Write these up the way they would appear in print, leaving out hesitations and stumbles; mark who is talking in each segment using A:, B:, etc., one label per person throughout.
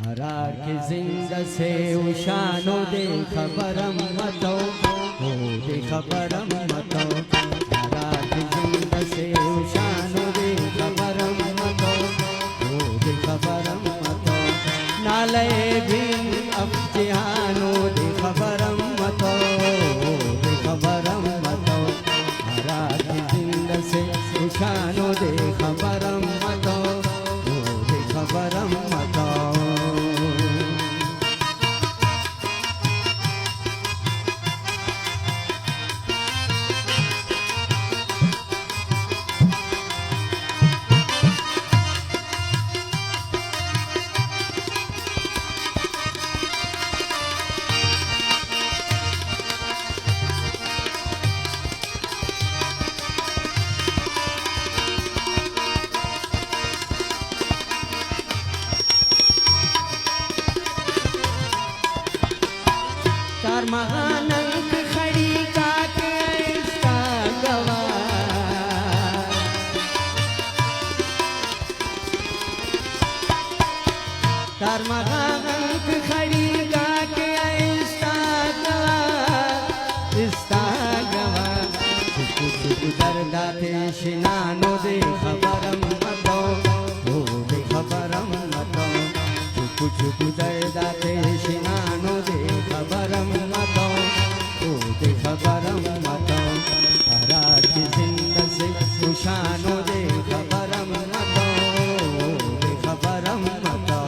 A: हरा के जिंदा से उशानो दे खबरम मतो ओ दे खबरम मतो हरा के जिंदा से उशानो दे खबरम मतो ओ दे खबरम मतो नाले दिन अब जिहानो दे खबरम मतो ओ दे खबरम मतो हरा के जिंदा से उशानो दे खबरम मतो ओ दे खबरम मतो तार महानंक खड़ी काके इसका गवा तार महानंक खड़ी काके इसका गवा चुप दरदाते शिनानो दे खबरम मतो ओ दे खबरम मतो चुप दरदाते शिनानो दे खबरम मतो ओ दे खबरम मतो हरा की जिंदा से उशानो दे खबरम मतो ओ दे खबरम मतो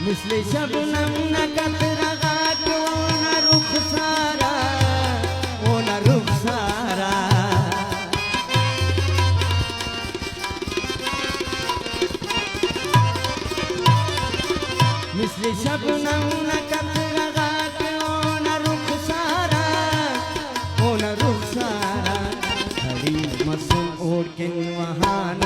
A: मिसले शबनम न कतरा को न रुख सारा ओ न रुख सारा मिसले शबनम न कतरा को न रुख सारा ओ न रुख सारा खड़ी मसूम ओढ़ के वहां